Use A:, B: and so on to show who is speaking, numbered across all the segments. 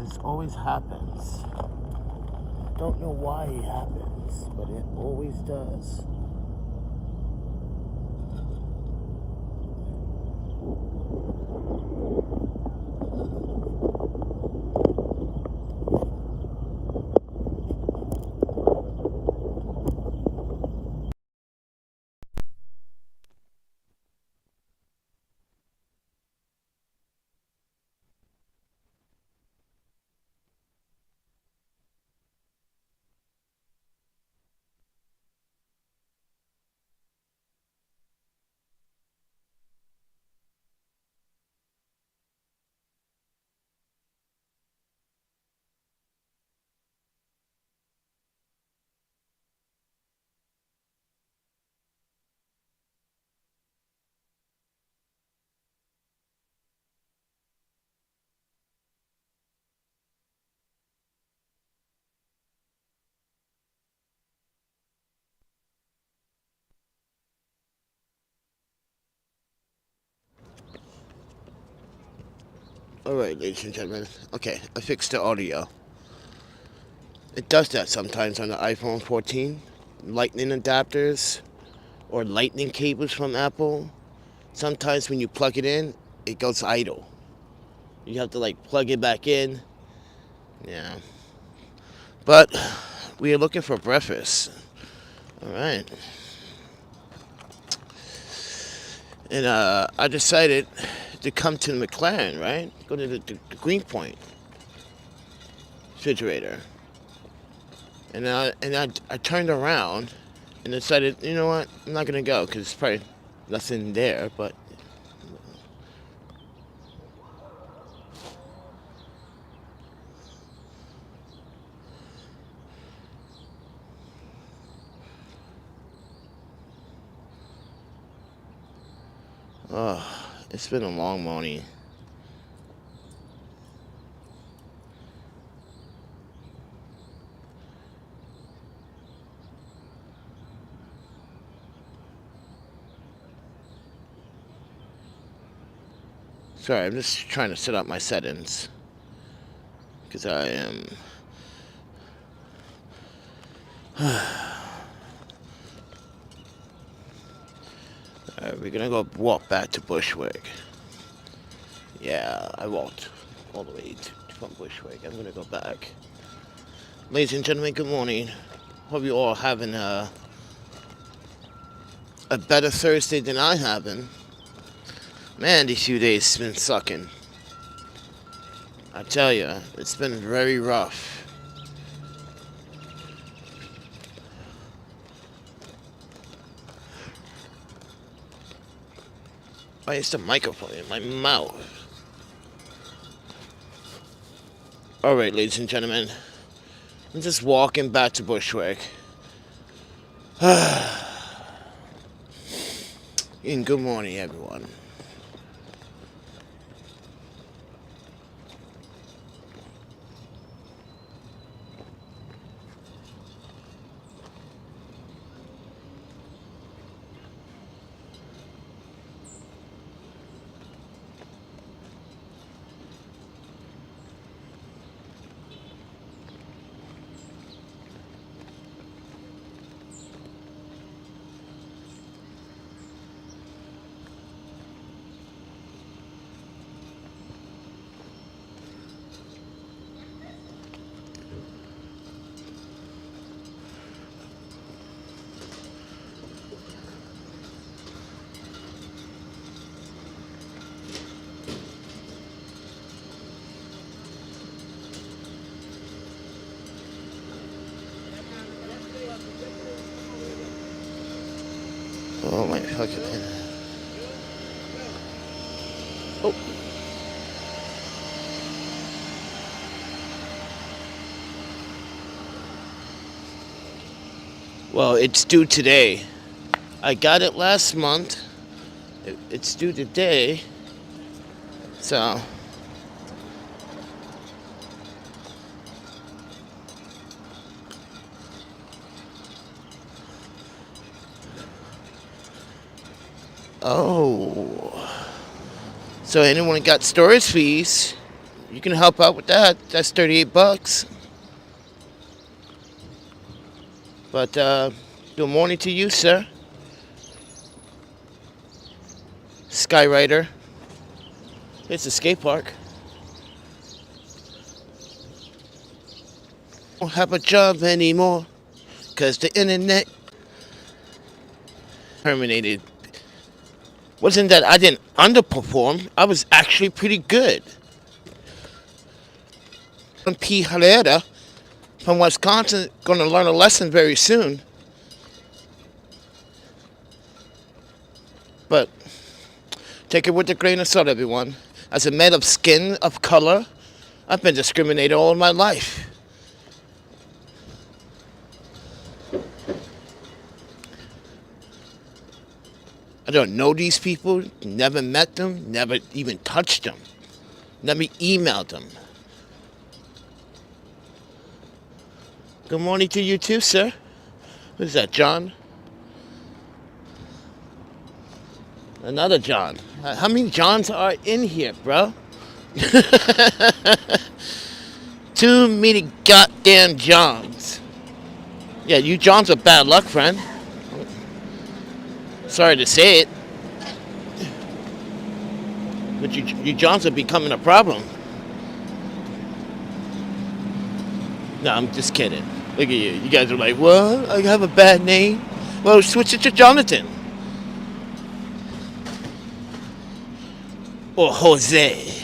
A: This always happens. Don't know why it happens, but it always does. Alright, ladies and gentlemen. Okay, I fixed the audio. It does that sometimes on the iPhone 14. Lightning adapters or lightning cables from Apple. Sometimes when you plug it in, it goes idle. You have to like plug it back in. Yeah. But we are looking for breakfast. Alright. And I decided to come to the McLaren, right? Go to the Greenpoint refrigerator. And I turned around and decided, you know what? I'm not going to go because it's probably nothing there, but... Oh, it's been a long morning. Sorry, I'm just trying to set up my settings. Because I am... Alright, we're gonna go walk back to Bushwick. Yeah, I walked all the way from Bushwick. I'm gonna go back. Ladies and gentlemen, good morning. Hope you all having a better Thursday than I having. Man, these few days been sucking. I tell you, it's been very rough. Why is the microphone in my mouth? Alright, ladies and gentlemen. I'm just walking back to Bushwick. And good morning, everyone. Oh my fucking man. Oh. Well, it's due today. I got it last month. It's due today. So... Oh. So anyone got storage fees, you can help out with that. That's $38. But good morning to you, sir. Skyrider. It's a skate park. Don't have a job anymore because the internet terminated. Wasn't that I didn't underperform? I was actually pretty good. P. Herrera from Wisconsin going to learn a lesson very soon. But take it with a grain of salt, everyone. As a man of skin of color, I've been discriminated all my life. I don't know these people, never met them, never even touched them, never emailed them. Good morning to you too, sir. Who's that, John? Another John. How many Johns are in here, bro? Too many goddamn Johns. Yeah, you Johns are bad luck, friend. Sorry to say it. But you Johns are becoming a problem. No, I'm just kidding. Look at you. You guys are like, what? I have a bad name? Well, switch it to Jonathan. Or Jose.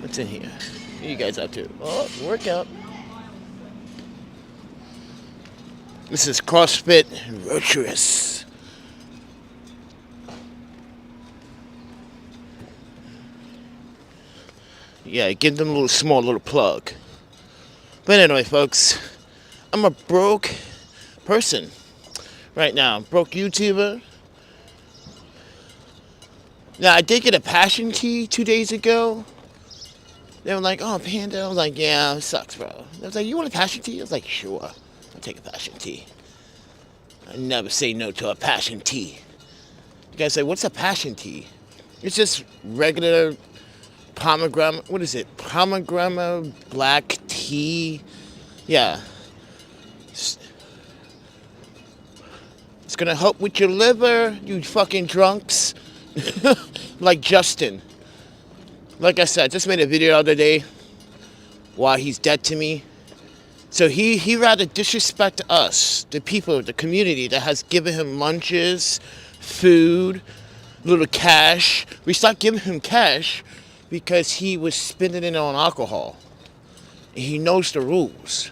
A: What's in here? What are you guys up to? Oh, workout. This is CrossFit Virtuous. Yeah, give them a little small little plug. But anyway, folks, I'm a broke person right now. Broke YouTuber. Now, I did get a passion tea 2 days ago. They were like, oh, Panda. I was like, yeah, it sucks, bro. They was like, you want a passion tea? I was like, sure. I'll take a passion tea. I never say no to a passion tea. You guys say, what's a passion tea? It's just regular pomegranate. What is it? Pomegranate black tea. Yeah. It's gonna help with your liver, you fucking drunks. Like Justin. Like I said, I just made a video the other day while he's dead to me. So he rather disrespect us, the people, the community that has given him lunches, food, little cash. We stopped giving him cash because he was spending it on alcohol. And he knows the rules.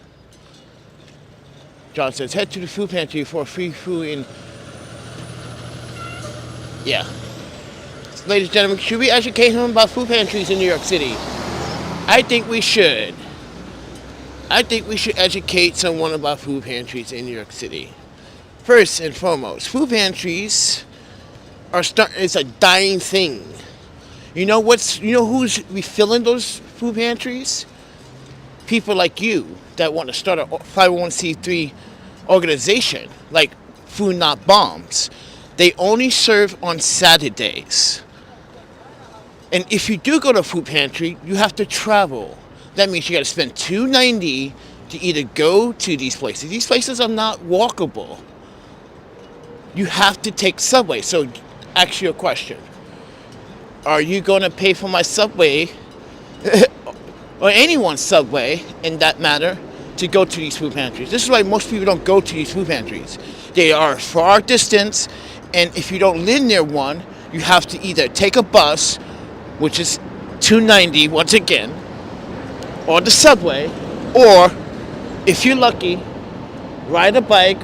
A: John says, head to the food pantry for free food and yeah. Ladies and gentlemen, should we educate him about food pantries in New York City? I think we should. I think we should educate someone about food pantries in New York City. First and foremost, food pantries it's a dying thing. You know who's refilling those food pantries? People like you that want to start a 501c3 organization, like Food Not Bombs. They only serve on Saturdays. And if you do go to a food pantry, you have to travel. That means you got to spend $2.90 to either go to these places. These places are not walkable. You have to take subway. So, ask you a question. Are you going to pay for my subway, or anyone's subway, in that matter, to go to these food pantries? This is why most people don't go to these food pantries. They are far distance, and if you don't live near one, you have to either take a bus, which is $2.90 once again, or the subway, or if you're lucky, ride a bike,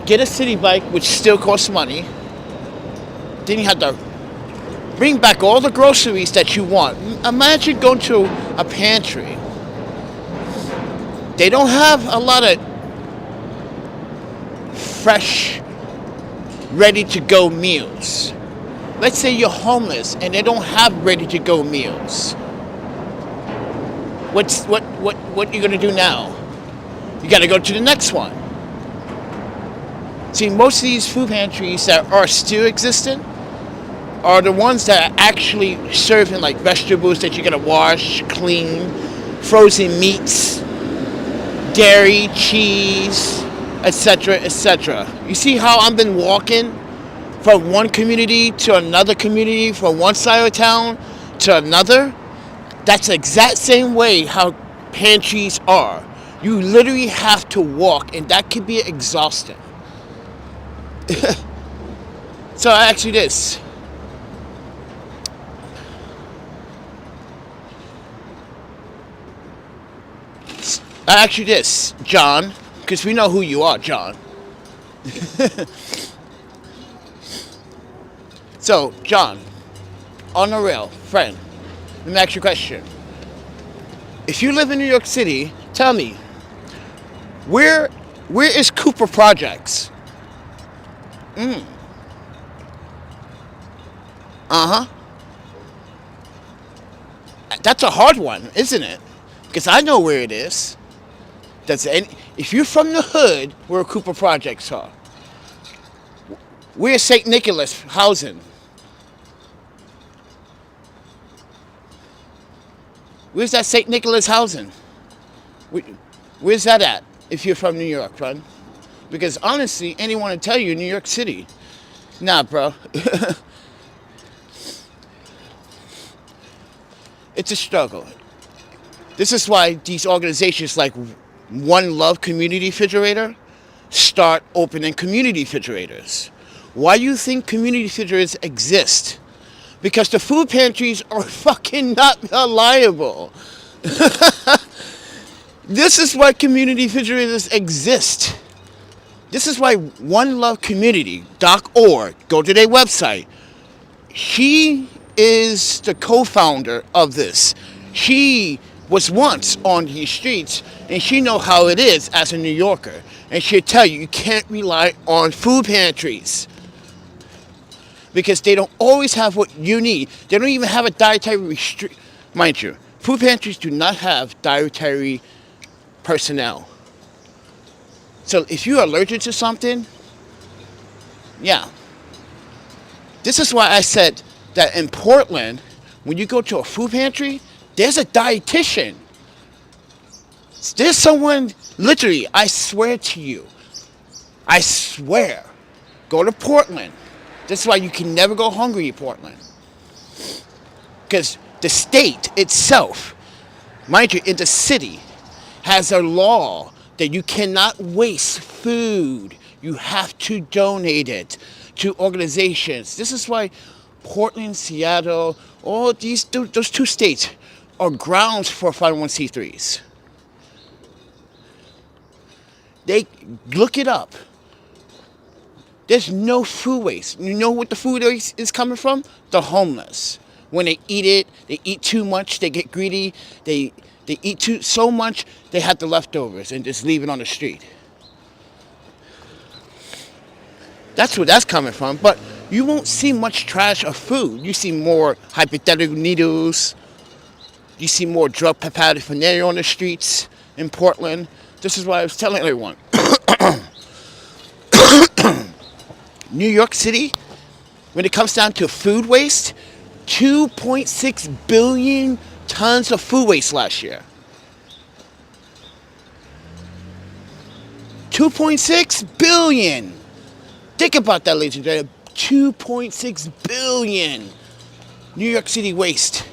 A: get a city bike, which still costs money. Then you have to bring back all the groceries that you want. Imagine going to a pantry. They don't have a lot of fresh, ready-to-go meals. Let's say you're homeless and they don't have ready-to-go meals. What you gonna do now? You gotta go to the next one. See, most of these food pantries that are still existing, are the ones that are actually serving like vegetables that you gotta wash, clean, frozen meats, dairy, cheese, etc., etc. You see how I've been walking from one community to another community, from one side of town to another? That's the exact same way how pantries are. You literally have to walk, and that can be exhausting. So I ask you this. I ask you this, John, because we know who you are, John. So, John, on the rail, friend, let me ask you a question. If you live in New York City, tell me, where is Cooper Projects? Uh-huh. That's a hard one, isn't it? Because I know where it is. If you're from the hood, where Cooper Projects are. Where's St. Nicholas housing? Where's that St. Nicholas housing? Where's that at, if you're from New York, friend? Because honestly, anyone will tell you New York City. Nah, bro. It's a struggle. This is why these organizations like One Love Community Refrigerator start opening community refrigerators. Why do you think community refrigerators exist? Because the food pantries are fucking not reliable. This is why community refrigerators exist. This is why One Love Community.org, go to their website. She is the co-founder of this. She was once on these streets, and she know how it is as a New Yorker. And she'll tell you, you can't rely on food pantries, because they don't always have what you need. They don't even have a dietary restriction. Mind you, food pantries do not have dietary personnel. So if you're allergic to something, yeah. This is why I said that in Portland, when you go to a food pantry, there's a dietitian. There's someone, literally, I swear to you, I swear, go to Portland. That's why you can never go hungry in Portland. Because the state itself, mind you, in the city, has a law that you cannot waste food. You have to donate it to organizations. This is why Portland, Seattle, all those two states are grounds for 501c3s. They look it up. There's no food waste. You know what the food waste is coming from? The homeless. When they eat it, they eat too much, they get greedy, they eat so much, they have the leftovers and just leave it on the street. That's where that's coming from. But you won't see much trash of food. You see more hypothetical needles. You see more drug paraphernalia on the streets in Portland. This is why I was telling everyone. New York City, when it comes down to food waste, 2.6 billion tons of food waste last year. 2.6 billion. Think about that, ladies and gentlemen. 2.6 billion New York City waste.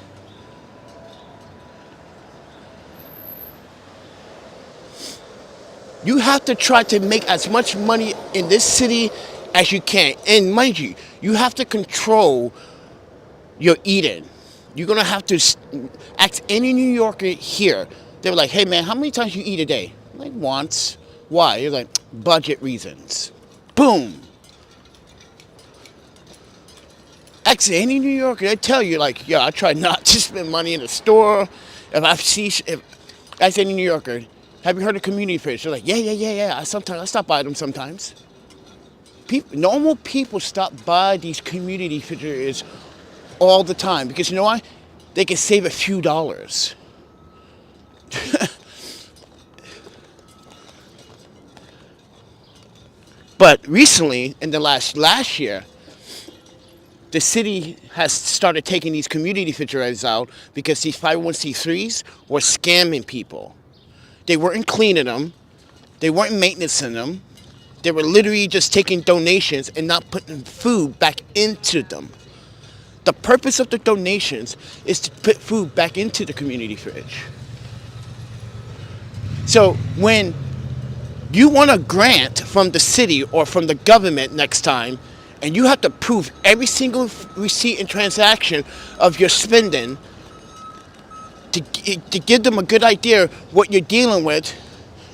A: You have to try to make as much money in this city as you can. And mind you, you have to control your eating. You're going to have to ask any New Yorker here. They're like, hey man, how many times you eat a day? I'm like, once. Why? You're like, budget reasons. Boom. Ask any New Yorker, they tell you like, yeah, I try not to spend money in the store. If ask any New Yorker, have you heard of community fridge? They're like, yeah. I stop by them sometimes. Normal people stop by these community refrigerators all the time because you know why? They can save a few dollars. But recently, in the last year, the city has started taking these community refrigerators out because these 501c3s were scamming people. They weren't cleaning them. They weren't maintaining them. They were literally just taking donations and not putting food back into them. The purpose of the donations is to put food back into the community fridge. So when you want a grant from the city or from the government next time, and you have to prove every single receipt and transaction of your spending to give them a good idea what you're dealing with,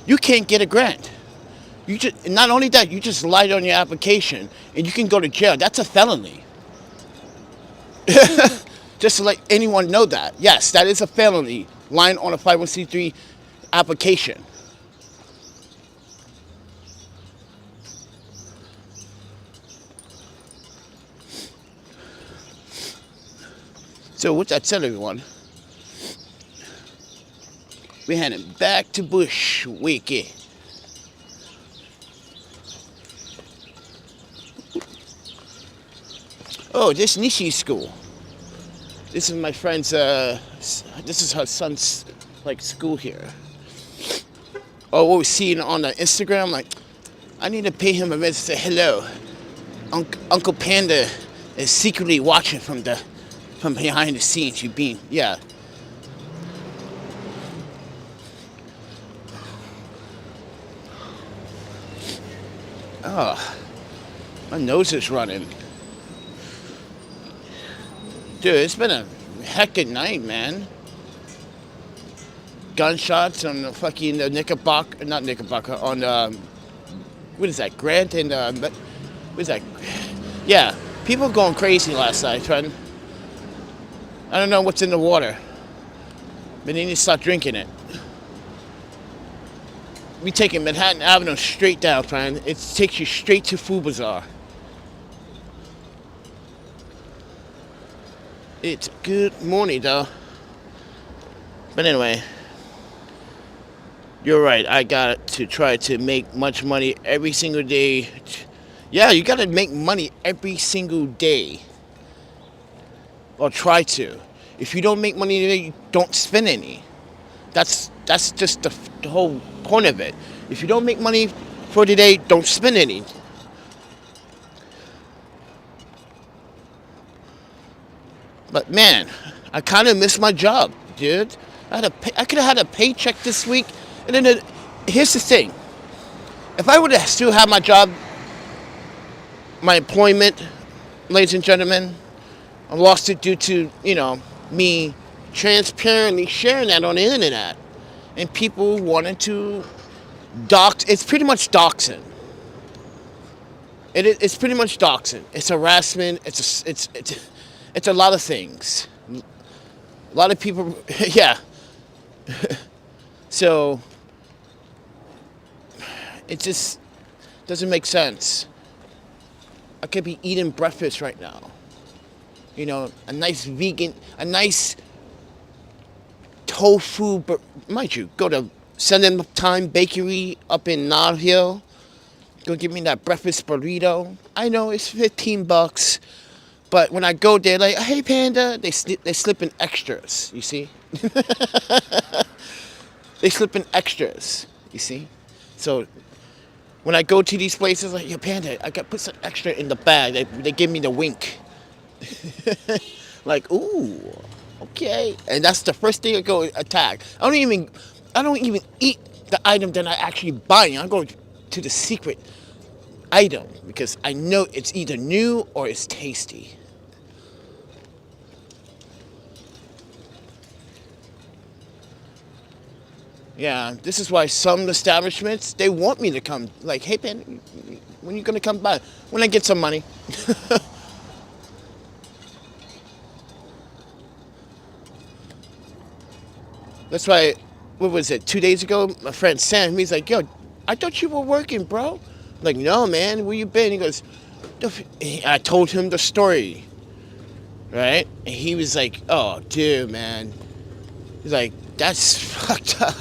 A: you can't get a grant. You just, not only that, you just lied on your application and you can go to jail. That's a felony. Just to let anyone know that. Yes, that is a felony, lying on a 501c3 application. So with that said, everyone, we're heading back to Bushwick. Oh, this Nishi's school. This is my friend's, this is her son's, like, school here. Oh, what we're seeing on the Instagram, like, I need to pay him a visit, say hello. Uncle Panda is secretly watching from behind the scenes. Yeah. Oh, my nose is running. Dude, it's been a hectic night, man. Gunshots on the fucking Knickerbocker, not Knickerbocker, on what is that, Grant and, what is that? Yeah, people going crazy last night, friend. I don't know what's in the water, but they need to stop drinking it. We taking Manhattan Avenue straight down, friend. It takes you straight to Food Bazaar. It's good morning, though. But anyway, you're right. I got to try to make much money every single day. Yeah, you got to make money every single day. Or try to. If you don't make money today, you don't spend any. That's just the whole point of it. If you don't make money for today, don't spend any. But man, I kind of miss my job, dude. I could have had a paycheck this week. And then here's the thing. If I would have still had my job, my employment, ladies and gentlemen, I lost it due to, me transparently sharing that on the internet. And people wanted to it's pretty much doxing. It's pretty much doxing. It's harassment. It's a lot of things. A lot of people, yeah. So, it just doesn't make sense. I could be eating breakfast right now. A nice vegan, a nice tofu, but mind you, go to Send Time Bakery up in Nod Hill. Go give me that breakfast burrito. I know it's $15. But when I go there, like, hey, Panda, they slip in extras, you see? They slip in extras, you see? So when I go to these places, like, yo, Panda, I got put some extra in the bag. They give me the wink. Like, ooh, okay. And that's the first thing I go attack. I don't even eat the item that I actually buy. I go to the secret item because I know it's either new or it's tasty. Yeah, this is why some establishments, they want me to come. Like, hey, man, when are you going to come by? When I get some money. That's why, what was it, 2 days ago, my friend Sam, he's like, yo, I thought you were working, bro. I'm like, no, man, where you been? He goes, I told him the story, right? And he was like, oh, dude, man. He's like, that's fucked up.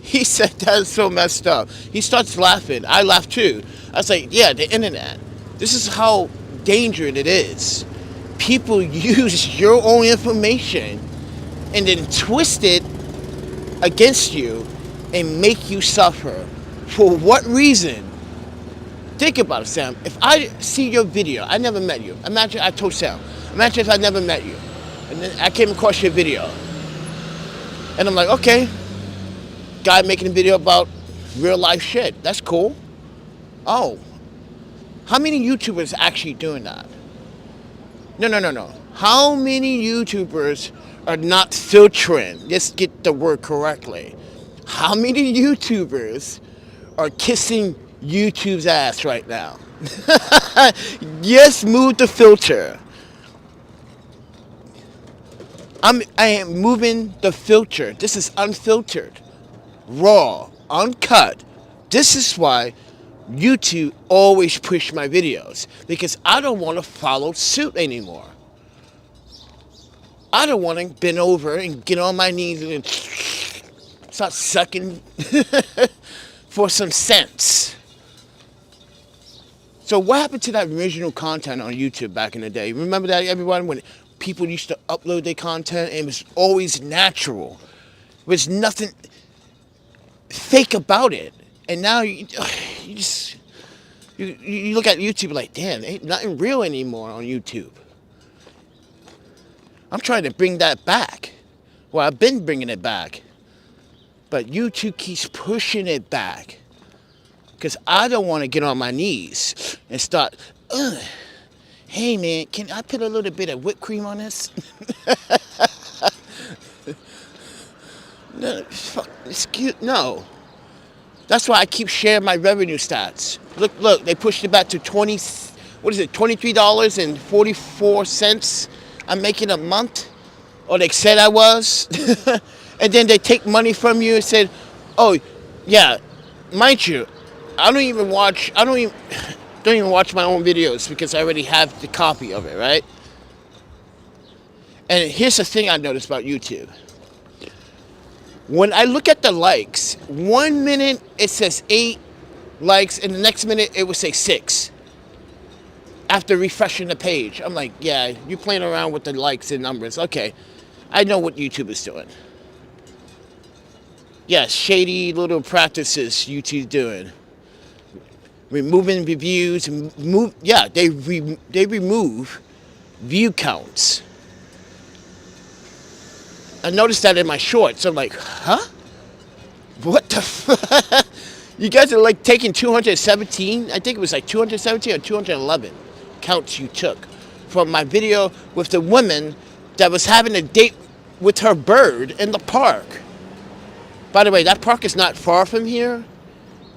A: He said that's so messed up. He starts laughing. I laughed too. I was like, yeah, the internet. This is how dangerous it is. people use your own information and then twist it against you and make you suffer. For what reason? Think about it, Sam. If I see your video, I never met you. Imagine I told Sam, imagine if I never met you. And then I came across your video. And I'm like, okay, guy making a video about real life shit. That's cool. Oh, how many YouTubers actually doing that? No. How many YouTubers are not filtering? Let's get the word correctly. How many YouTubers are kissing YouTube's ass right now? Yes, move the filter. I am moving the filter. This is unfiltered, raw, uncut. This is why YouTube always push my videos, because I don't want to follow suit anymore. I don't want to bend over and get on my knees and start sucking for some sense. So what happened to that original content on YouTube back in the day? Remember that, everyone, when people used to upload their content and it was always natural. There was nothing fake about it. And now you look at YouTube like, damn, ain't nothing real anymore on YouTube. I'm trying to bring that back. Well, I've been bringing it back. But YouTube keeps pushing it back. Because I don't want to get on my knees and start, hey man, can I put a little bit of whipped cream on this? No, fuck, no. That's why I keep sharing my revenue stats. Look, they pushed it back to $23.44 I'm making a month, or they said I was. And then they take money from you and said, oh, yeah, mind you, I don't even watch my own videos because I already have the copy of it, right? And here's the thing I noticed about YouTube. When I look at the likes, 1 minute it says 8 likes, and the next minute it would say 6. After refreshing the page, I'm like, yeah, you're playing around with the likes and numbers. Okay, I know what YouTube is doing. Yeah, shady little practices YouTube's doing. Removing reviews, they remove view counts. I noticed that in my shorts. I'm like, huh? What the fuck? You guys are like taking 217, I think it was like 217 or 211 counts you took from my video with the woman that was having a date with her bird in the park. By the way, that park is not far from here.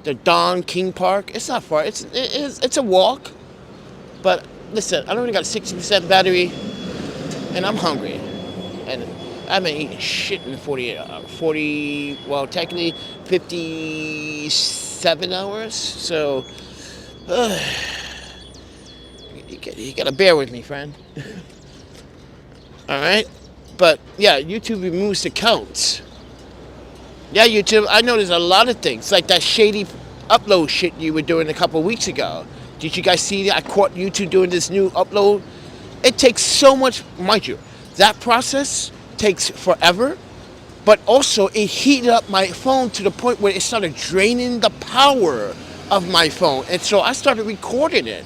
A: The Don King Park. It's not far. It's a walk. But listen, I only got 60% battery, and I'm hungry. And I've been eating shit in 57 hours. So, you gotta bear with me, friend. All right? But yeah, YouTube removes the counts. Yeah, YouTube, I know there's a lot of things, like that shady upload shit you were doing a couple weeks ago. Did you guys see that? I caught YouTube doing this new upload. It takes so much, mind you, that process takes forever, but also it heated up my phone to the point where it started draining the power of my phone. And so I started recording it.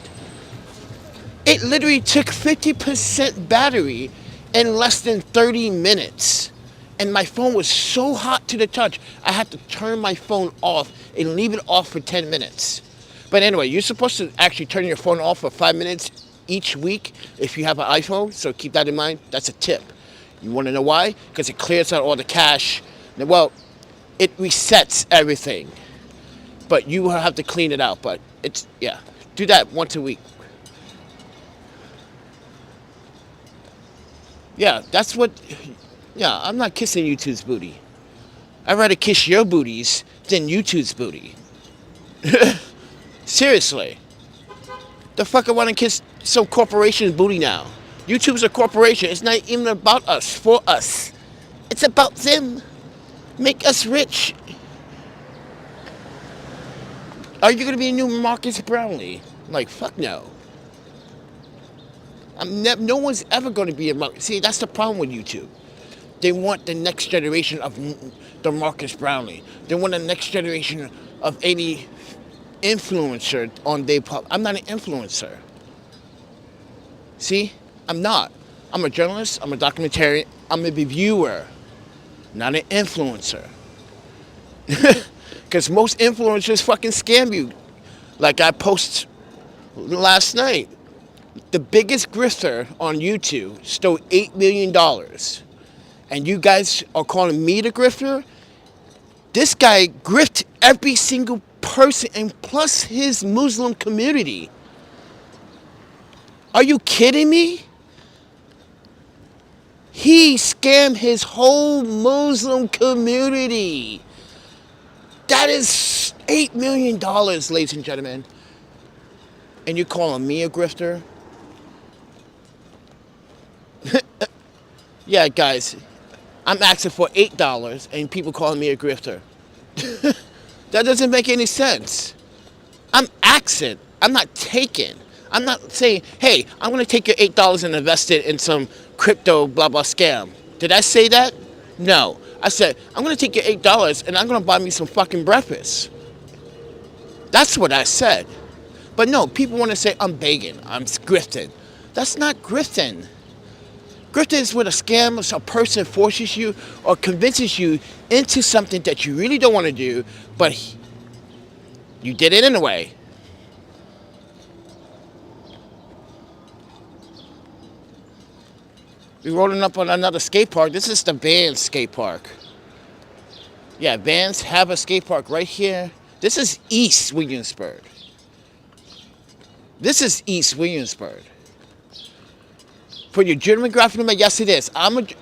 A: It literally took 50% battery in less than 30 minutes. And my phone was so hot to the touch, I had to turn my phone off and leave it off for 10 minutes. But anyway, you're supposed to actually turn your phone off for 5 minutes each week if you have an iPhone, so keep that in mind. That's a tip. You want to know why? Because it clears out all the cache. Well, it resets everything, but you will have to clean it out. But it's, yeah, do that once a week. Yeah, that's what... Yeah, I'm not kissing YouTube's booty. I'd rather kiss your booties than YouTube's booty. Seriously. The fuck I want to kiss some corporation's booty now? YouTube's a corporation. It's not even about us, for us. It's about them. Make us rich. Are you going to be a new Marcus Brownlee? Like, fuck no. No one's ever going to be a Marcus. See, that's the problem with YouTube. They want the next generation of the Marcus Brownlee. They want the next generation of any influencer on their pub. I'm not an influencer. See, I'm not. I'm a journalist. I'm a documentarian. I'm a reviewer, not an influencer. Because most influencers fucking scam you. Like I posted last night. The biggest grifter on YouTube stole $8 million. And you guys are calling me the grifter? This guy grifted every single person and plus his Muslim community. Are you kidding me? He scammed his whole Muslim community. That is $8 million, ladies and gentlemen. And you're calling me a grifter? Yeah, guys, I'm asking for $8 and people calling me a grifter. That doesn't make any sense. I'm asking. I'm not taking. I'm not saying, hey, I'm going to take your $8 and invest it in some crypto blah blah scam. Did I say that? No. I said, I'm going to take your $8 and I'm going to buy me some fucking breakfast. That's what I said. But no, people want to say I'm begging, I'm grifting. That's not grifting. Grifting is when a scam or a person forces you or convinces you into something that you really don't want to do, but you did it anyway. We're rolling up on another skate park. This is the Vans skate park. Yeah, Vans have a skate park right here. This is East Williamsburg. This is East Williamsburg. For your German graphic novel, yes it is. Ladies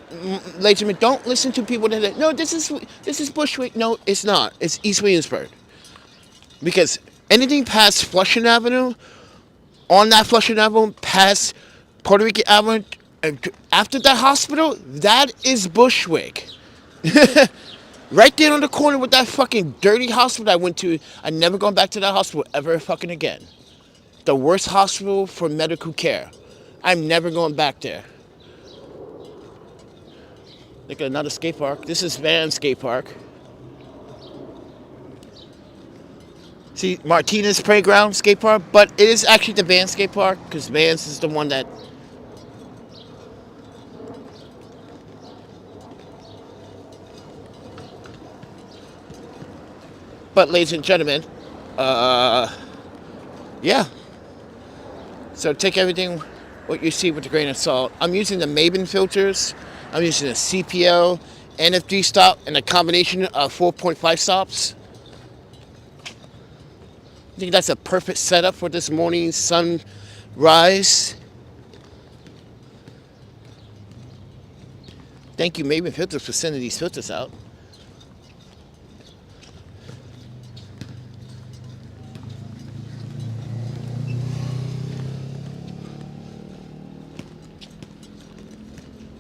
A: and gentlemen, don't listen to people that say, no, this is Bushwick. No, it's not. It's East Williamsburg. Because anything past Flushing Avenue, on that Flushing Avenue, past Puerto Rican Avenue, after that hospital, that is Bushwick. Right there on the corner with that fucking dirty hospital I went to. I'm never going back to that hospital ever fucking again. The worst hospital for medical care. I'm never going back there. Look at another skate park. This is Van Skate Park. See, Martinez Playground Skate Park, but it is actually the Van Skate Park because Vans is the one that. But ladies and gentlemen, yeah. So take everything what you see with a grain of salt. I'm using the Maven filters. I'm using a CPL, NFD stop, and a combination of 4.5 stops. I think that's a perfect setup for this morning's sunrise. Thank you, Maven Filters, for sending these filters out.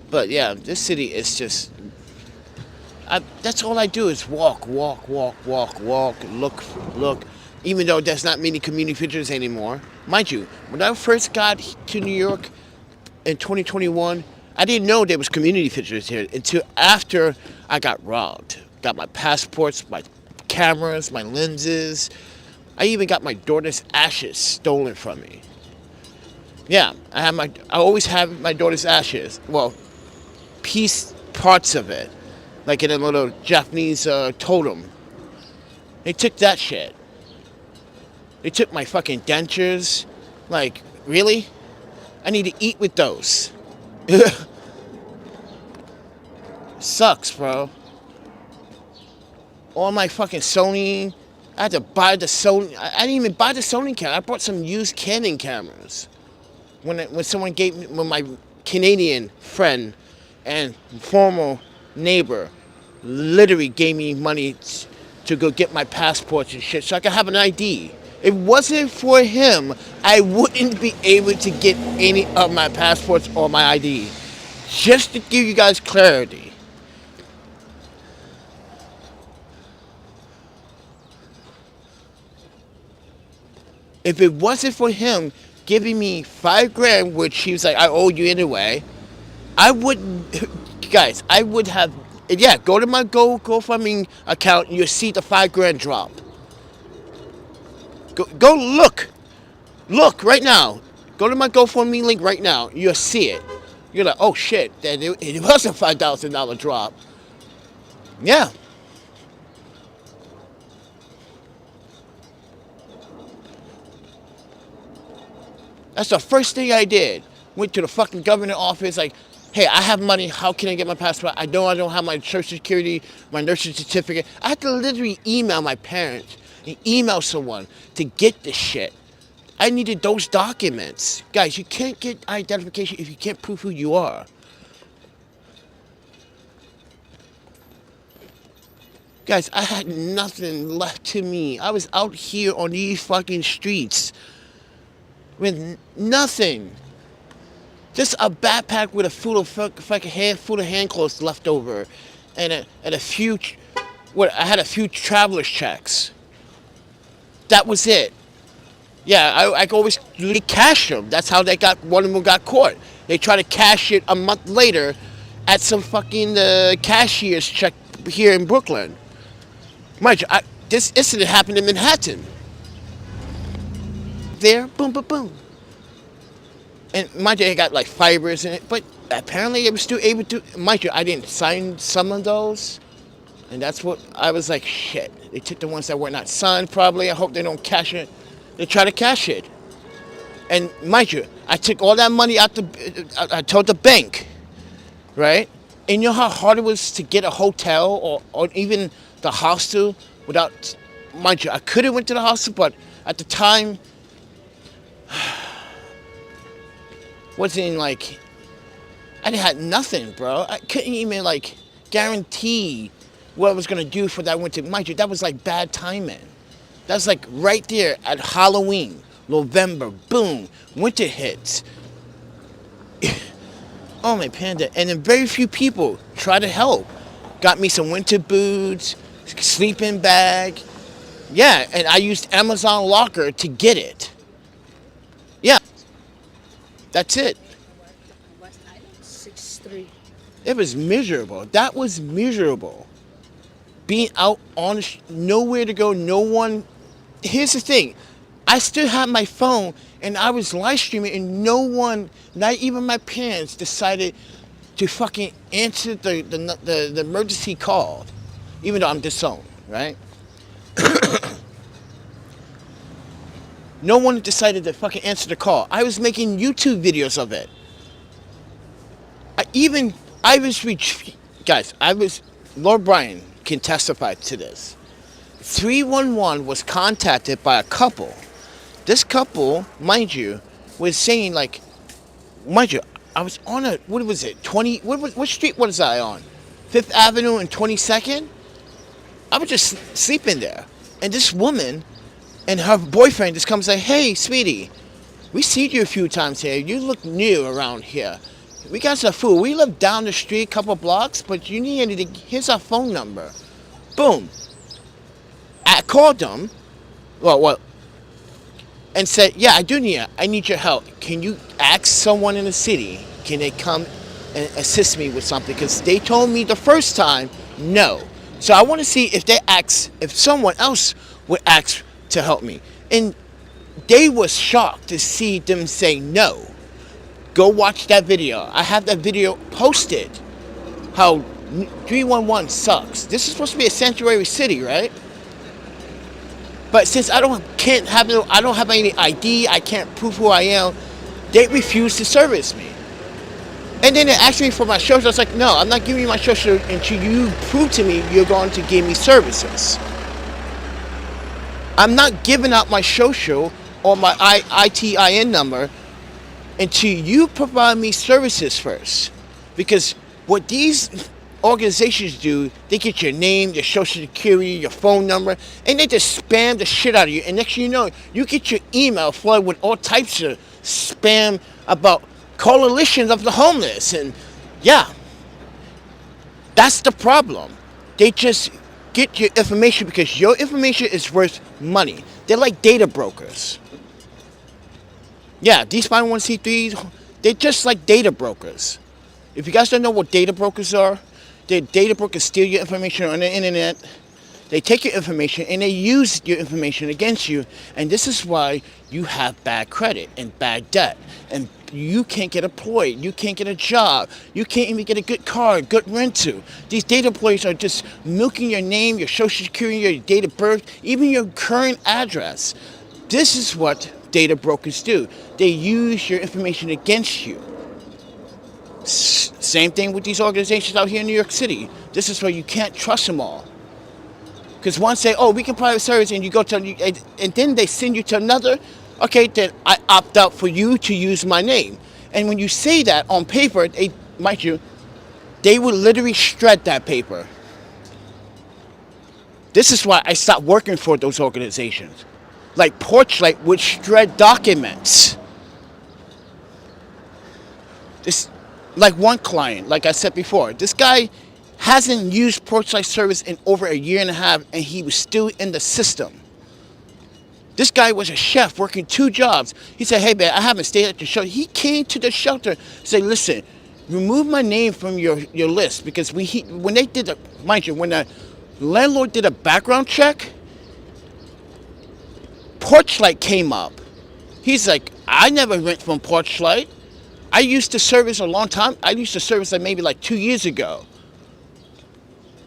A: But yeah, this city is just, that's all I do is walk, look. Even though there's not many community features anymore. Mind you, when I first got to New York in 2021, I didn't know there was community features here until after I got robbed. Got my passports, my cameras, my lenses. I even got my daughter's ashes stolen from me. Yeah, I always have my daughter's ashes. Well, parts of it, like in a little Japanese totem. They took that shit. They took my fucking dentures. Like, really? I need to eat with those. Sucks, bro. All my fucking Sony. I had to buy the Sony. I didn't even buy the Sony camera. I bought some used Canon cameras. When someone gave me, when my Canadian friend and former neighbor literally gave me money to go get my passports and shit so I could have an ID. If it wasn't for him, I wouldn't be able to get any of my passports or my ID. Just to give you guys clarity. If it wasn't for him giving me $5,000, which she was like, I owe you anyway, I wouldn't, guys, I would have, yeah, go to my GoFundMe account and you'll see the $5,000 drop. Go look right now. Go to my GoFundMe link right now. You'll see it. You're like, oh shit, that it was a $5,000 drop. Yeah. That's the first thing I did. Went to the fucking government office, like, hey, I have money. How can I get my passport? I don't have my Social Security, my nursing certificate. I had to literally email my parents and email someone to get this shit. I needed those documents. Guys, you can't get identification if you can't prove who you are. Guys, I had nothing left to me. I was out here on these fucking streets with nothing. Just a backpack with a fucking handful of hand clothes left over, and a few. I had a few traveler's checks. That was it. Yeah, I always cash them. That's how one of them got caught. They tried to cash it a month later at some fucking cashier's check here in Brooklyn. Mind you, this incident happened in Manhattan. There, boom, boom, boom. And mind you, it got like fibers in it, but apparently it was still able to. Mind you, I didn't sign some of those, and that's what I was like, shit. They took the ones that were not signed probably. I hope they don't cash it. They try to cash it. And mind you, I took all that money out I told the bank, right? And you know how hard it was to get a hotel or even the hostel without, mind you, I could have went to the hostel, but at the time, wasn't like, I had nothing, bro. I couldn't even like guarantee what I was gonna do for that winter. Mind you, that was like bad timing. That's like right there at Halloween, November, boom, winter hits. Oh my panda, and then very few people try to help. Got me some winter boots, sleeping bag. Yeah, and I used Amazon Locker to get it. Yeah, that's it.
B: West Island, 6'3".
A: It was miserable. That was miserable. Being out on nowhere to go, no one. Here's the thing. I still had my phone and I was live streaming and no one, not even my parents, decided to fucking answer the emergency call, even though I'm disowned, right? No one decided to fucking answer the call. I was making YouTube videos of it. Lord Brian can testify to this. 311 was contacted by a couple. This couple, mind you, was saying like, mind you, I was on what was it, what street was I on? 5th Avenue and 22nd? I was just sleeping there. And this woman and her boyfriend just comes like, hey, sweetie, we seen you a few times here. You look new around here. We got some food. We live down the street a couple blocks, but you need anything. Here's our phone number. Boom. I called them, and said, yeah, I need your help. Can you ask someone in the city, can they come and assist me with something? Because they told me the first time, no. So I want to see if someone else would ask to help me. And they were shocked to see them say no. Go watch that video. I have that video posted. How 311 sucks. This is supposed to be a sanctuary city, right? But since I don't have any ID, I can't prove who I am, they refuse to service me. And then they asked me for my social. I was like, no, I'm not giving you my social until you prove to me you're going to give me services. I'm not giving out my social or my ITIN number until you provide me services first. Because what these organizations do, they get your name, your social security, your phone number, and they just spam the shit out of you. And next thing you know, you get your email flooded with all types of spam about coalitions of the homeless. And yeah, that's the problem. They just get your information because your information is worth money. They're like data brokers. Yeah, these 501c3s, they're just like data brokers. If you guys don't know what data brokers are, data brokers steal your information on the internet. They take your information and they use your information against you. And this is why you have bad credit and bad debt. And you can't get employed. You can't get a job. You can't even get a good car, good rental. These data employees are just milking your name, your social security, your date of birth, even your current address. This is what data brokers do. They use your information against you. Same thing with these organizations out here in New York City. This is why you can't trust them all. Because one say, oh, we can provide a service, and you go to, and then they send you to another. Okay, then I opt out for you to use my name. And when you say that on paper, mind you, they will literally shred that paper. This is why I stopped working for those organizations. Like Porchlight would shred documents. This, like one client, like I said before, this guy hasn't used Porchlight service in over a year and a half, and he was still in the system. This guy was a chef working 2 jobs. He said, hey man, I haven't stayed at the shelter. He came to the shelter, said, listen, remove my name from your list, because when they did mind you, when the landlord did a background check, Porchlight came up. He's like, I never went from Porchlight. I used to service a long time. I used to service like maybe like 2 years ago.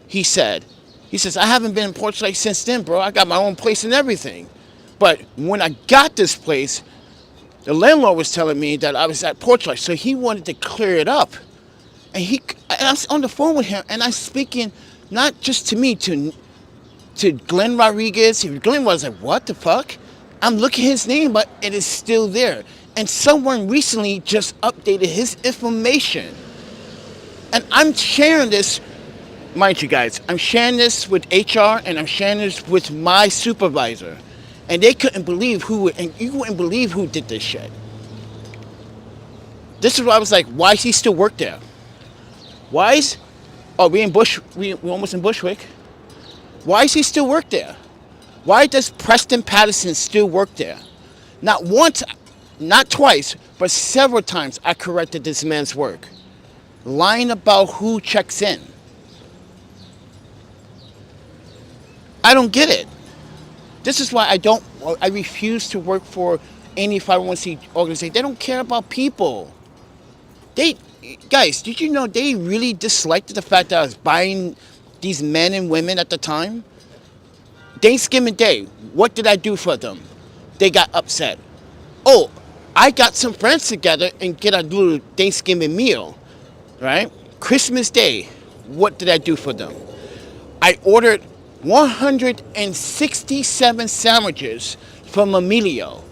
A: He says, I haven't been in Porchlight since then, bro. I got my own place and everything. But when I got this place, the landlord was telling me that I was at Porchlight, so he wanted to clear it up. And I was on the phone with him, and I'm speaking not just to me, to Glenn Rodriguez. Glenn was like, what the fuck? I'm looking at his name, but it is still there. And someone recently just updated his information. And I'm sharing this. Mind you guys, I'm sharing this with HR, and I'm sharing this with my supervisor. And they couldn't believe and you wouldn't believe who did this shit. This is why I was like, why does he still work there? We almost in Bushwick. Why does he still work there? Why does Preston Patterson still work there? Not once, not twice, but several times I corrected this man's work. Lying about who checks in. I don't get it. This is why I refuse to work for any 501c organization. They don't care about people. Guys, did you know they really disliked the fact that I was buying these men and women at the time? Thanksgiving Day, what did I do for them? They got upset. Oh, I got some friends together and get a little Thanksgiving meal, right? Christmas Day, what did I do for them? I ordered 167 sandwiches from Emilio.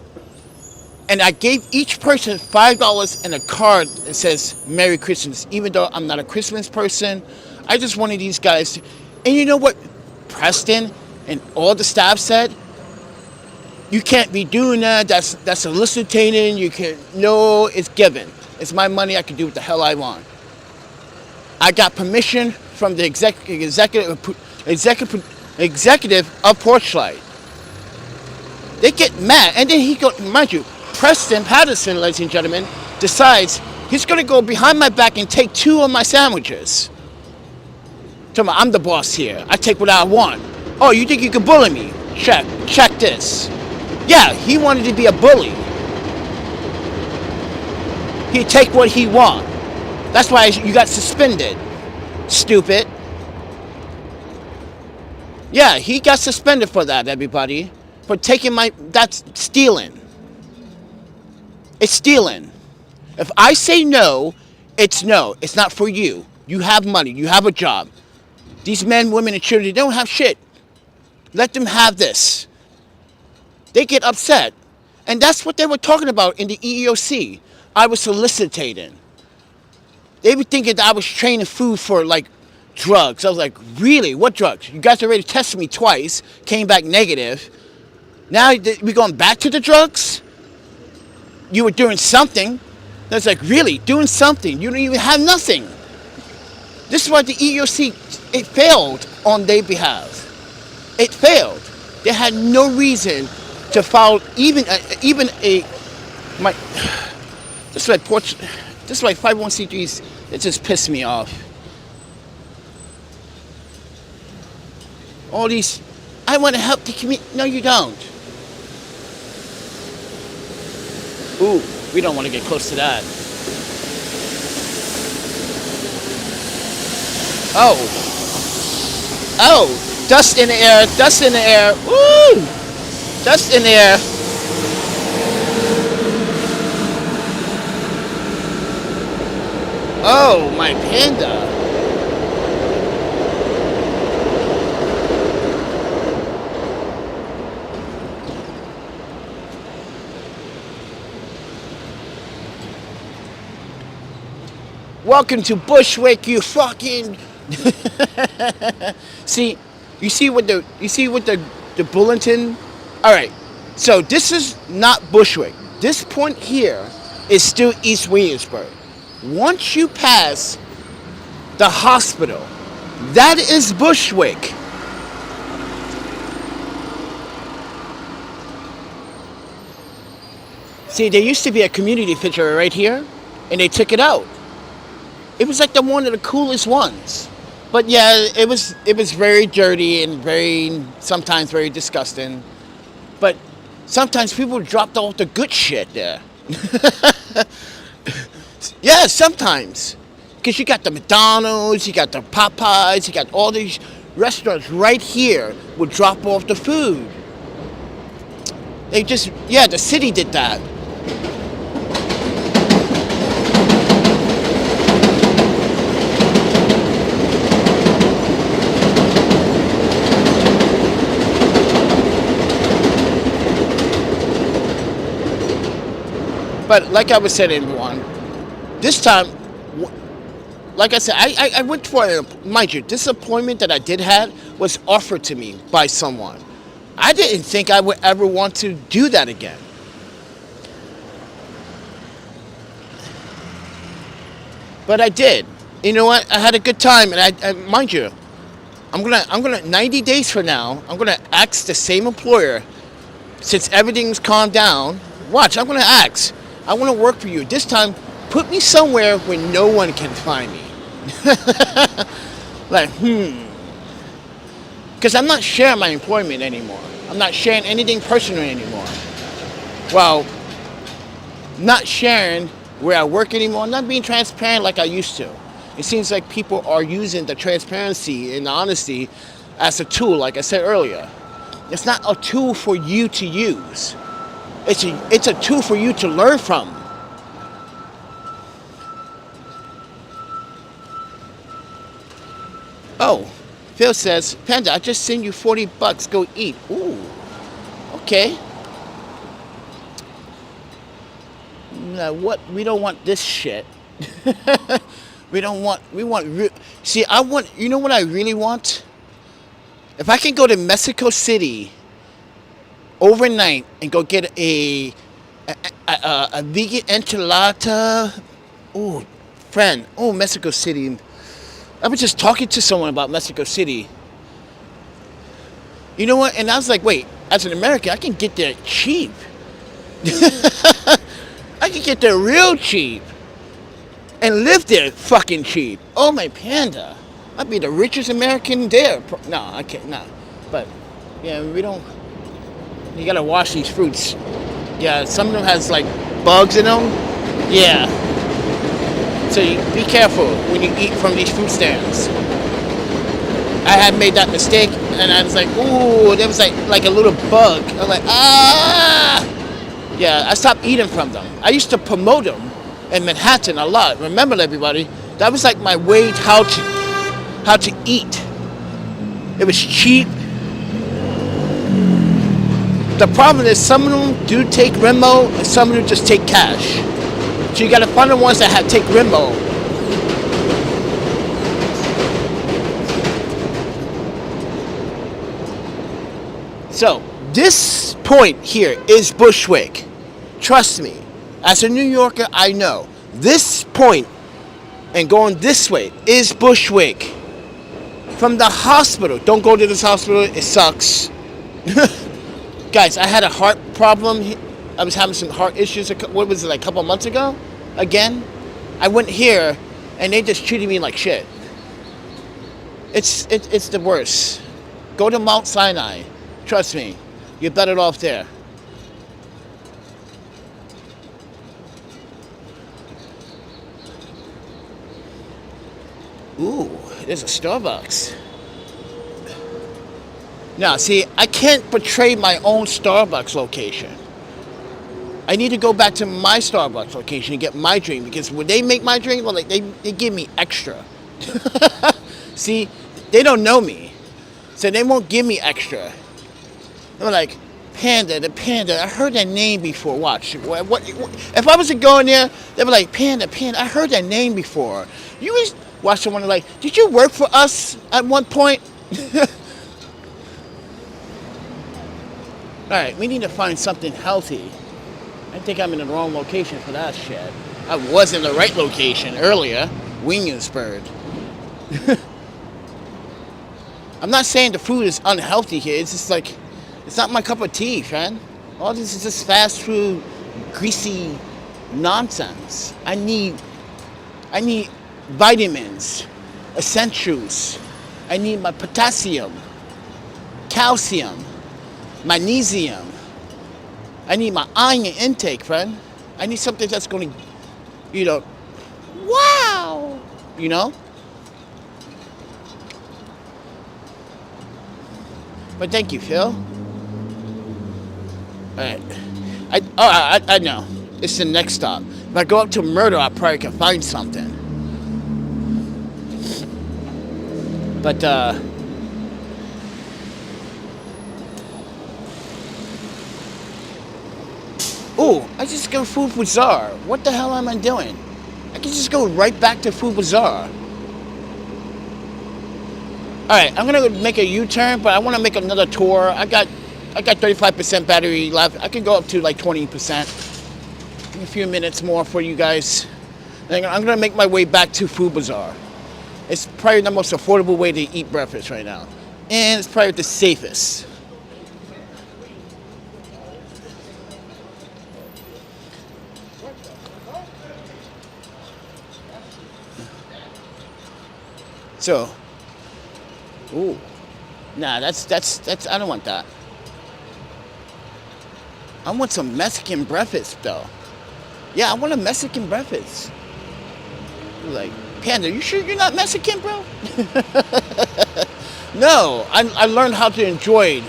A: And I gave each person $5 and a card that says Merry Christmas. Even though I'm not a Christmas person, I just wanted these guys to. And you know what Preston and all the staff said? You can't be doing that. That's soliciting. You can't. No, it's given. It's my money. I can do what the hell I want. I got permission from the executive of Porchlight. They get mad, and then mind you, Preston Patterson, ladies and gentlemen, decides he's going to go behind my back and take 2 of my sandwiches. Tell me, I'm the boss here. I take what I want. Oh, you think you can bully me? Check this. Yeah, he wanted to be a bully. He'd take what he want. That's why you got suspended. Stupid. Yeah, he got suspended for that, everybody. For taking that's stealing. It's stealing. If I say no, it's no. It's not for you. You have money. You have a job. These men, women, and children, they don't have shit. Let them have this. They get upset. And that's what they were talking about in the EEOC. I was soliciting. They were thinking that I was training food for, like, drugs. I was like, really? What drugs? You guys already tested me twice. Came back negative. Now we're going back to the drugs? You were doing something. That's like, really? Doing something? You don't even have nothing. This is why the EEOC, it failed on their behalf. It failed. They had no reason to file even a
C: My, just like 501c3s, it just pissed me off. All these, I want to help the community. No, you don't. Ooh, we don't want to get close to that. Oh. Oh, dust in the air, dust in the air. Woo! Dust in the air. Oh, my panda. Welcome to Bushwick, you fucking. See, you see what the bulletin. All right, so this is not Bushwick. This point here is still East Williamsburg. Once you pass the hospital, that is Bushwick. See, there used to be a community picture right here, and they took it out. It was like one of the coolest ones. But yeah, it was very dirty and sometimes very disgusting. But sometimes people dropped off the good shit there. Yeah, sometimes. Because you got the McDonald's, you got the Popeyes, you got all these restaurants right here would drop off the food. The city did that. But like I was saying, everyone, this time, like I said, I went for mind you, this appointment that I did have was offered to me by someone. I didn't think I would ever want to do that again. But I did. You know what? I had a good time, and I mind you, I'm gonna 90 days from now, I'm gonna ask the same employer, since everything's calmed down. Watch, I'm gonna ask. I want to work for you. This time, put me somewhere where no one can find me. Like, Because I'm not sharing my employment anymore. I'm not sharing anything personal anymore. Well, not sharing where I work anymore. I'm not being transparent like I used to. It seems like people are using the transparency and the honesty as a tool, like I said earlier. It's not a tool for you to use. It's a tool for you to learn from. Oh, Phil says, Panda, I just sent you $40. Go eat. Ooh, okay. Now what? We don't want this shit. We want. See, you know what I really want? If I can go to Mexico City overnight and go get a vegan enchilada. Oh, friend. Oh, Mexico City. I was just talking to someone about Mexico City. You know what? And I was like, wait, as an American, I can get there cheap. I can get there real cheap. And live there fucking cheap. Oh, my panda. I'd be the richest American there. No, I can't. No. But, yeah, we don't. You gotta wash these fruits. Yeah, some of them has like bugs in them. Yeah. So you be careful when you eat from these fruit stands. I had made that mistake and I was like, ooh, there was like a little bug. I was like, ah. Yeah, I stopped eating from them. I used to promote them in Manhattan a lot. Remember, everybody, that was like my way how to eat. It was cheap. The problem is some of them do take Venmo and some of them just take cash. So you gotta find the ones that take Venmo. So this point here is Bushwick. Trust me, as a New Yorker, I know this point and going this way is Bushwick. From the hospital, don't go to this hospital. It sucks. Guys, I had a heart problem I was having some heart issues. What was it, like a couple months ago? Again, I went here, and they just treated me like shit. It's the worst. Go to Mount Sinai. Trust me, you're better off there. Ooh, there's a Starbucks. Now, see, I can't portray my own Starbucks location. I need to go back to my Starbucks location and get my drink, because when they make my drink, well, like they give me extra. See, they don't know me, so they won't give me extra. They're like, the Panda. I heard that name before. Watch. What? If I was to go in there, they'd be like, Panda. I heard that name before. You always watch someone like, did you work for us at one point? All right, we need to find something healthy. I think I'm in the wrong location for that shit. I was in the right location earlier, Williamsburg. I'm not saying the food is unhealthy here. It's just like, it's not my cup of tea, man. All this is just fast food, greasy nonsense. I need vitamins, essentials. I need my potassium, calcium, magnesium. I need my iron intake, friend. I need something that's going to, wow, But thank you, Phil. All right. I know. It's the next stop. If I go up to Murder, I probably can find something. But, oh, I just go Food Bazaar. What the hell am I doing? I can just go right back to Food Bazaar. Alright, I'm gonna make a U-turn, but I wanna make another tour. I got 35% battery left. I can go up to like 20%. In a few minutes more for you guys. And I'm gonna make my way back to Food Bazaar. It's probably the most affordable way to eat breakfast right now. And it's probably the safest. So, ooh, nah, that's, I don't want that. I want some Mexican breakfast, though. Yeah, I want a Mexican breakfast. Like, Panda, you sure you're not Mexican, bro? No, I learned how to enjoy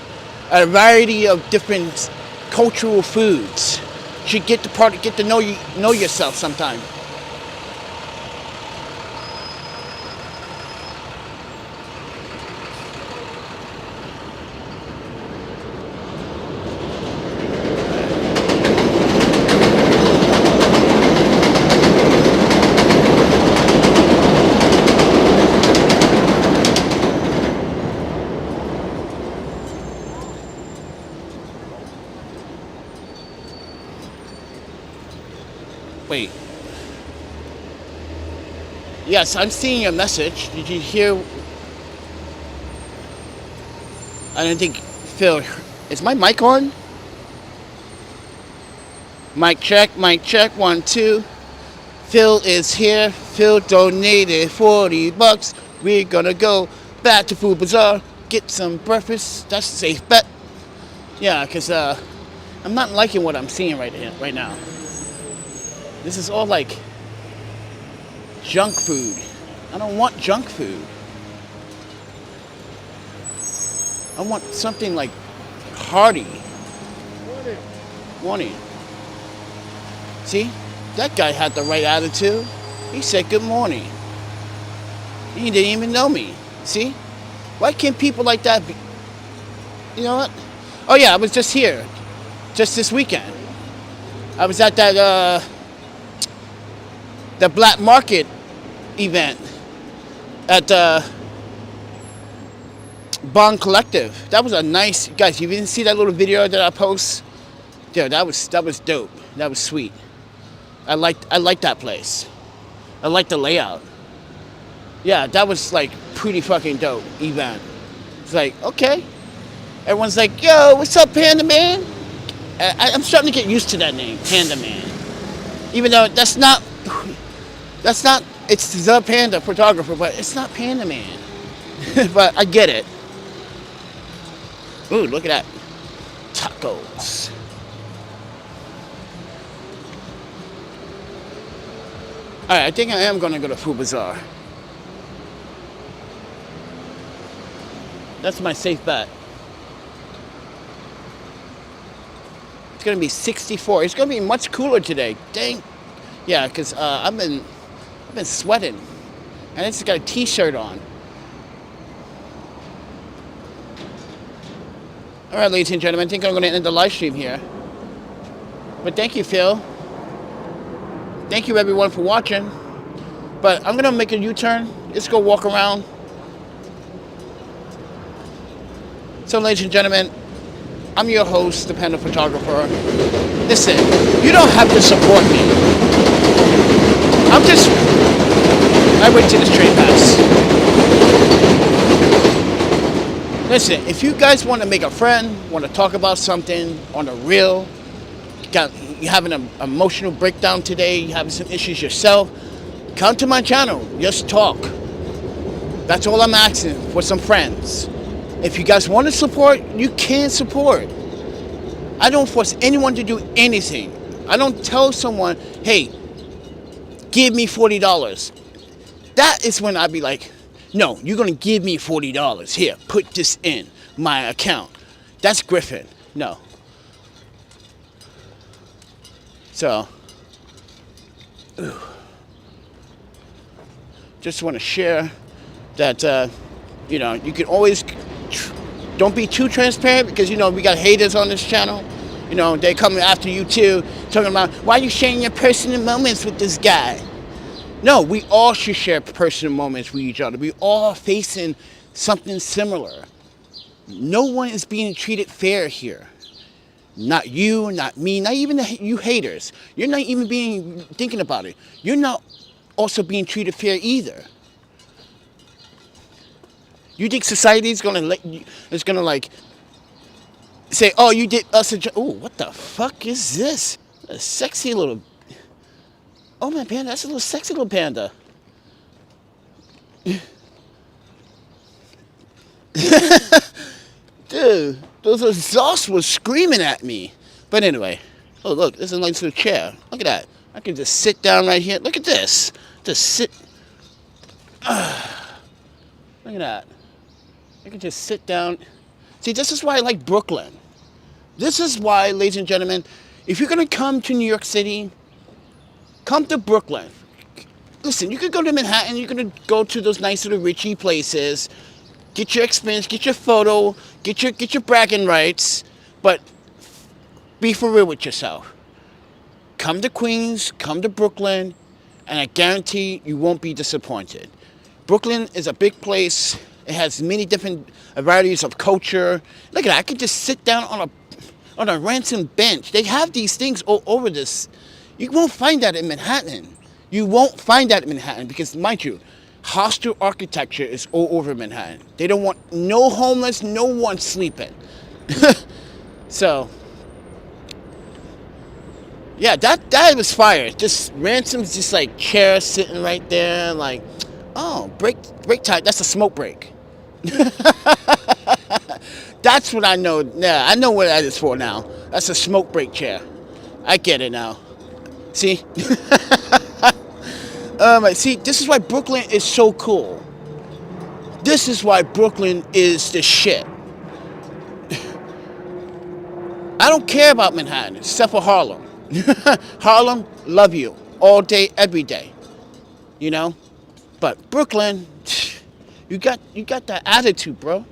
C: a variety of different cultural foods. You should get to know yourself sometime. Wait. Yes, I'm seeing your message. Did you hear? I don't think Phil. Is my mic on? Mic check, 1, 2. Phil is here. Phil donated $40. We're gonna go back to Food Bazaar, get some breakfast. That's a safe bet. Yeah, because I'm not liking what I'm seeing right now. This is all like junk food. I don't want junk food. I want something like hearty. Morning. See? That guy had the right attitude. He said good morning. He didn't even know me. See? Why can't people like that be? You know what? Oh yeah, I was just here. Just this weekend. I was at that the black market event at Bond Collective. That was a nice, guys, you didn't see that little video that I post? Yeah, that was dope. That was sweet. I liked that place. I liked the layout. Yeah, that was like pretty fucking dope event. It's like, okay. Everyone's like, yo, what's up, Panda Man? I'm starting to get used to that name, Panda Man. Even though that's not, it's the Panda Photographer, but it's not Panda Man. But I get it. Ooh, look at that. Tacos. Alright, I think I am gonna go to Food Bazaar. That's my safe bet. It's gonna be 64. It's gonna be much cooler today. Dang. Yeah, because I've been sweating. And I just got a t-shirt on. Alright, ladies and gentlemen, I think I'm gonna end the live stream here. But thank you, Phil. Thank you everyone for watching. But I'm gonna make a U-turn. Let's go walk around. So ladies and gentlemen, I'm your host, ThePandaPhotographer. Listen, you don't have to support me. I wait till this train pass. Listen, if you guys want to make a friend, want to talk about something on a reel, you're having an emotional breakdown today, you're having some issues yourself, come to my channel, just talk. That's all I'm asking, for some friends. If you guys want to support, you can support. I don't force anyone to do anything. I don't tell someone, hey, give me $40. That is when I'd be like, no, you're going to give me $40. Here, put this in my account. That's Griffin. No. So, just want to share that, you know, you can always, don't be too transparent because, you know, we got haters on this channel. You know, they coming after you too, talking about, why are you sharing your personal moments with this guy? No, we all should share personal moments with each other. We all facing something similar. No one is being treated fair here. Not you, not me, not even you haters. You're not even thinking about it. You're not also being treated fair either. You think society is gonna like say, oh, you did us a job. Oh, what the fuck is this? A sexy little. Oh my panda, that's a little sexy little panda. Dude, those exhausts were screaming at me. But anyway, oh look, this is a nice little chair. Look at that. I can just sit down right here. Look at this. Just sit. Look at that. I can just sit down. See, this is why I like Brooklyn. This is why, ladies and gentlemen, if you're gonna come to New York City, come to Brooklyn. Listen, you could go to Manhattan, you're gonna go to those nice little Richie places, get your experience, get your photo, get your bragging rights, but be for real with yourself. Come to Queens, come to Brooklyn, and I guarantee you won't be disappointed. Brooklyn is a big place. It has many different varieties of culture. Look at that, I could just sit down on a ransom bench. They have these things all over this. You won't find that in Manhattan. You won't find that in Manhattan because, mind you, hostile architecture is all over Manhattan. They don't want no homeless, no one sleeping. So, yeah, that was fire. Just ransoms, just like chairs sitting right there, like, oh, break time. That's a smoke break. That's what I know. Yeah, I know what that is for now. That's a smoke break chair. I get it now. See? See, this is why Brooklyn is so cool. This is why Brooklyn is the shit. I don't care about Manhattan, except for Harlem. Harlem, love you. All day, every day. You know? But Brooklyn, you got that attitude, bro.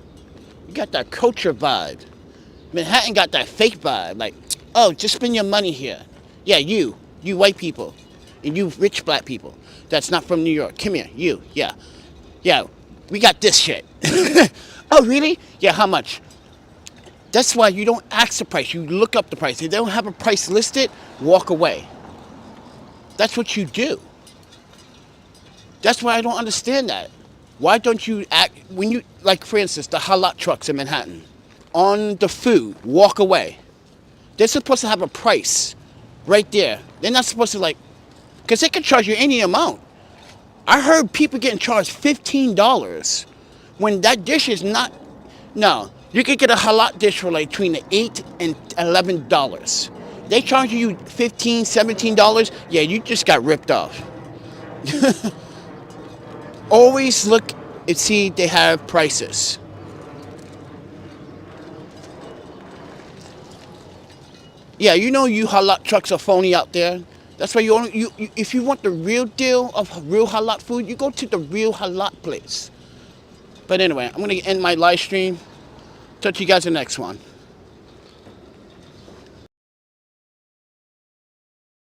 C: You got that culture vibe. Manhattan got that fake vibe. Like, oh, just spend your money here. Yeah, you white people. And you rich black people that's not from New York. Come here, you, yeah. Yeah, we got this shit. Oh, really? Yeah, how much? That's why you don't ask the price. You look up the price. If they don't have a price listed, walk away. That's what you do. That's why I don't understand that. Why don't you act, when you, like for instance, the halal trucks in Manhattan, on the food, walk away. They're supposed to have a price right there. They're not supposed to like, because they can charge you any amount. I heard people getting charged $15 when that dish is not. No, you could get a halal dish for like between $8 and $11. They charge you $15, $17. Yeah, you just got ripped off. Always look and see they have prices. Yeah, you know you halal trucks are phony out there. That's why you if you want the real deal of real halal food, you go to the real halal place. But anyway, I'm gonna end my live stream. Talk to you guys in the next one.